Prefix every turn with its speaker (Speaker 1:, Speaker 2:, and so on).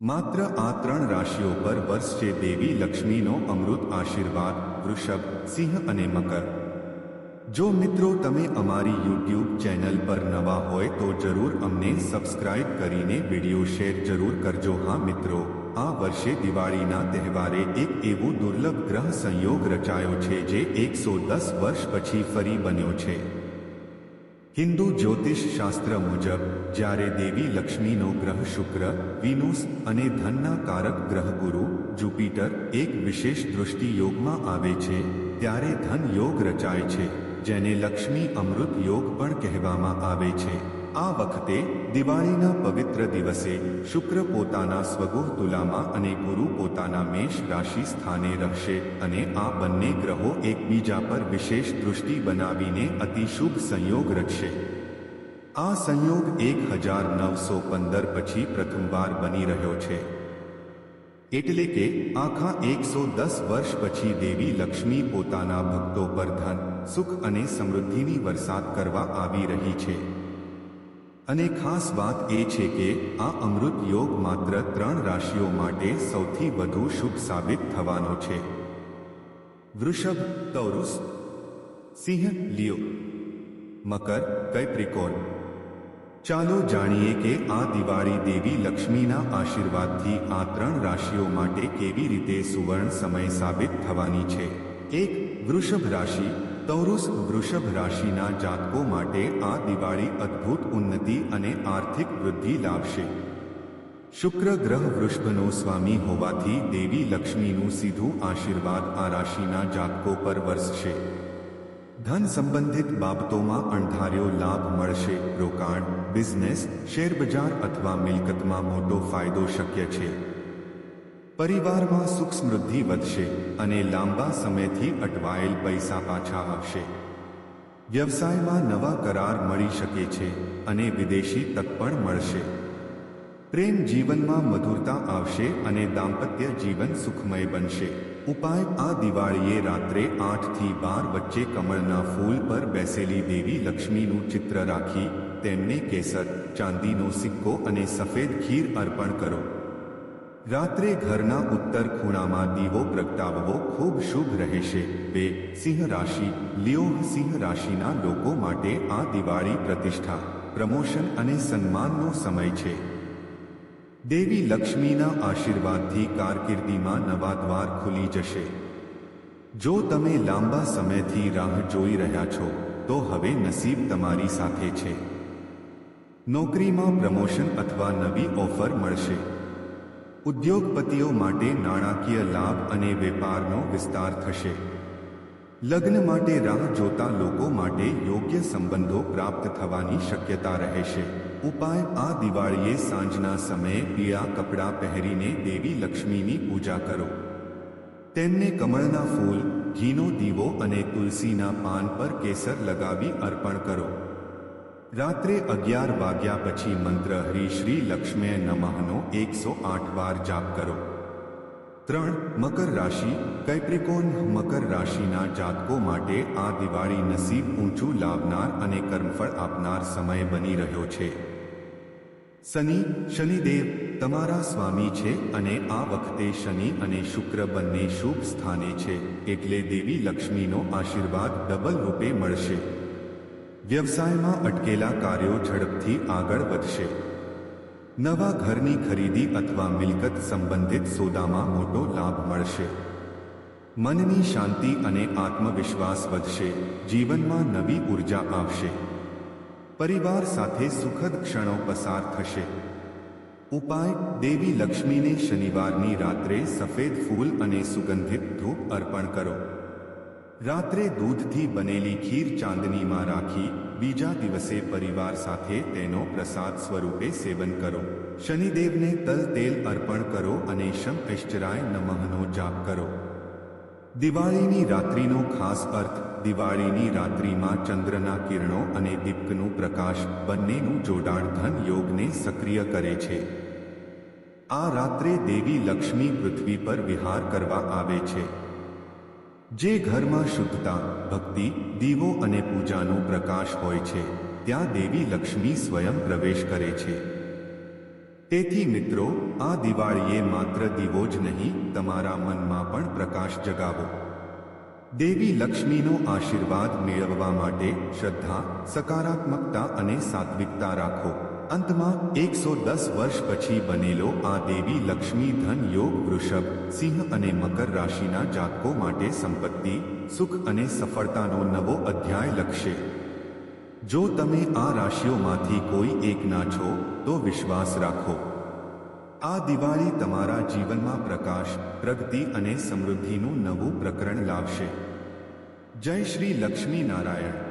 Speaker 1: માત્ર આ 3 રાશિઓ પર વરસશે દેવી લક્ષ્મીનો અમૃત આશીર્વાદ. વૃષભ, સિંહ અને મકર. જો મિત્રો તમે અમારી યુટ્યુબ ચેનલ પર નવા હોય તો જરૂર અમને સબસ્ક્રાઇબ કરીને વિડીયો શેર જરૂર કરજો. હા મિત્રો, આ વર્ષે દિવાળીના તહેવારે એક એવું દુર્લભ ગ્રહ સંયોગ રચાયો છે જે 110 વર્ષ પછી ફરી બન્યો છે. હિન્દુ જ્યોતિષ શાસ્ત્ર મુજબ જ્યારે દેવી લક્ષ્મીનો ગ્રહ શુક્ર, વિનુસ અને ધનના કારક ગ્રહ ગુરુ, જુપિટર એક વિશેષ દૃષ્ટિ યોગમાં આવે છે ત્યારે ધન યોગ રચાય છે, જેને લક્ષ્મી અમૃત યોગ પણ કહેવામાં આવે છે. આ વખતે દિવાળીના પવિત્ર દિવસે શુક્ર પોતાના સ્વગુહ તુલામાં અને ગુરુ પોતાના મેષ રાશિ સ્થાને રહેશે અને આ બંને ગ્રહો એકબીજા પર વિશેષ દૃષ્ટિ બનાવીને અતિશુભ સંયોગ રચશે. આ સંયોગ 1915 પછી પ્રથમવાર બની રહ્યો છે. એટલે કે આખા 110 વર્ષ પછી દેવી લક્ષ્મી પોતાના ભક્તો પર ધન, સુખ અને સમૃદ્ધિની વરસાદ કરવા આવી રહી છે. અને ખાસ વાત એ છે કે આ અમૃત યોગ માત્ર 3 રાશિઓ માટે સૌથી વધુ શુભ સાબિત થવાનો છે: વૃષભ, તૌરુસ, સિંહ, લિયો, મકર, કૈપ્રિકોર્ન. ચાલો જાણીએ કે આ દિવાળી દેવી લક્ષ્મીના આશીર્વાદથી આ 3 રાશિઓ માટે કેવી રીતે સુવર્ણ સમય સાબિત થવાની છે. 1. વૃષભ રાશિ. તૌરુસ વૃષભ રાશિના જાતકો માટે આ દિવાળી અદ્ભુત ઉન્નતિ અને આર્થિક વૃદ્ધિ લાવશે. શુક્ર ગ્રહ વૃષભનો સ્વામી હોવાથી દેવી લક્ષ્મીનું સીધું આશીર્વાદ આ રાશિના જાતકો પર વરસશે. ધન સંબંધિત બાબતોમાં અણધાર્યો લાભ મળશે. રોકાણ, બિઝનેસ, શેરબજાર અથવા મિલકતમાં મોટો ફાયદો શક્ય છે. પરિવારમાં સુખ સમૃદ્ધિ વધશે અને લાંબા સમયથી અટવાયેલ પૈસા પાછા આવશે. વ્યવસાયમાં નવા કરાર મળી શકે છે અને વિદેશી તક પણ મળશે. પ્રેમ જીવનમાં મધુરતા આવશે અને દાંપત્ય જીવન સુખમય બનશે. ઉપાય: આ દિવાળીએ રાત્રે 8 થી 12 વચ્ચે કમળના ફૂલ પર બેસેલી દેવી લક્ષ્મીનું ચિત્ર રાખી તેમને કેસર, ચાંદીનો સિક્કો અને સફેદ ખીર અર્પણ કરો. રાત્રે ઘરના ઉત્તર ખૂણામાં દીવો પ્રગટાવવો ખૂબ શુભ રહેશે. 2. સિંહ રાશિ. લિયો સિંહ રાશિના લોકો માટે આ દિવાળી પ્રતિષ્ઠા, પ્રમોશન અને સન્માનનો સમય છે. દેવી લક્ષ્મીના આશીર્વાદથી કારકિર્દીમાં નવા દ્વાર ખુલી જશે. જો તમે લાંબા સમયથી રાહ જોઈ રહ્યા છો તો હવે નસીબ તમારી સાથે છે. નોકરીમાં પ્રમોશન અથવા નવી ઓફર મળશે. ઉદ્યોગપતિઓ માટે નાણાકીય લાભ અને વેપારનો વિસ્તાર થશે. લગ્ન માટે રાહ જોતા લોકો માટે યોગ્ય સંબંધો પ્રાપ્ત થવાની શક્યતા રહેશે. ઉપાય: આ દિવાળીએ સાંજના સમયે પીળા કપડાં પહેરીને દેવી લક્ષ્મીની પૂજા કરો. તેમને કમળના ફૂલ, ઘીનો દીવો અને તુલસીના પાન પર કેસર લગાવી અર્પણ કરો. રાત્રે 11 વાગ્યા પછી મંત્ર હરિ શ્રી લક્ષ્મીએ નમઃનો 108 વાર જાપ કરો. 3. મકર રાશિ. કૈપ્રિકોર્ન મકર રાશિના જાતકો માટે આ દિવાળી નસીબ ઊંચું લાવનાર અને કર્મફળ આપનાર સમય બની રહ્યો છે. શનિદેવ તમારા સ્વામી છે અને આ વખતે શનિ અને શુક્ર બંને શુભ સ્થાને છે, એટલે દેવી લક્ષ્મીનો આશીર્વાદ ડબલ રૂપે મળશે. વ્યવસાયમાં અટકેલા કાર્યો ઝડપથી આગળ વધશે. નવા ઘરની ખરીદી અથવા મિલકત સંબંધિત સોદામાં મોટો લાભ મળશે. મનની શાંતિ અને આત્મવિશ્વાસ વધશે. જીવનમાં નવી ઉર્જા આવશે. પરિવાર સાથે સુખદ ક્ષણો પસાર થશે. ઉપાય: દેવી લક્ષ્મીને શનિવારની રાત્રે સફેદ ફૂલ અને સુગંધિત ધૂપ અર્પણ કરો. રાત્રે દૂધથી બનેલી ખીર ચાંદનીમાં રાખી બીજા દિવસે પરિવાર સાથે તેનો પ્રસાદ સ્વરૂપે સેવન કરો. શનિદેવને તલ તેલ અર્પણ કરો અને શમ ઐશ્ચરાય નમઃનો જાપ કરો. દિવાળીની રાત્રિનો ખાસ અર્થ: દિવાળીની રાત્રિમાં ચંદ્રના કિરણો અને દીપકનું પ્રકાશ બંનેનું જોડાણ ધન યોગને સક્રિય કરે છે. આ રાત્રે દેવી લક્ષ્મી પૃથ્વી પર વિહાર કરવા આવે છે. જે ઘરમાં શુદ્ધતા, ભક્તિ, દીવો અને પૂજાનો પ્રકાશ હોય છે ત્યાં દેવી લક્ષ્મી સ્વયં પ્રવેશ કરે છે. તેથી મિત્રો, આ દિવાળીએ માત્ર દીવો જ નહીં, તમારા મનમાં પણ પ્રકાશ જગાવો. દેવી લક્ષ્મીનો આશીર્વાદ મેળવવા માટે શ્રદ્ધા, સકારાત્મકતા અને સાત્વિકતા રાખો. અંતમાં 110 વર્ષ પછી બનેલો આ દેવી લક્ષ્મી ધન યોગ વૃષભ, સિંહ અને મકર રાશિના જાતકો માટે સંપત્તિ, સુખ અને સફળતાનો નવો અધ્યાય લખશે. જો તમે આ રાશિઓમાંથી કોઈ એકના છો તો વિશ્વાસ રાખો, આ દિવાળી તમારા જીવનમાં પ્રકાશ, પ્રગતિ અને સમૃદ્ધિનું નવું પ્રકરણ લાવશે. જય શ્રી લક્ષ્મી નારાયણ.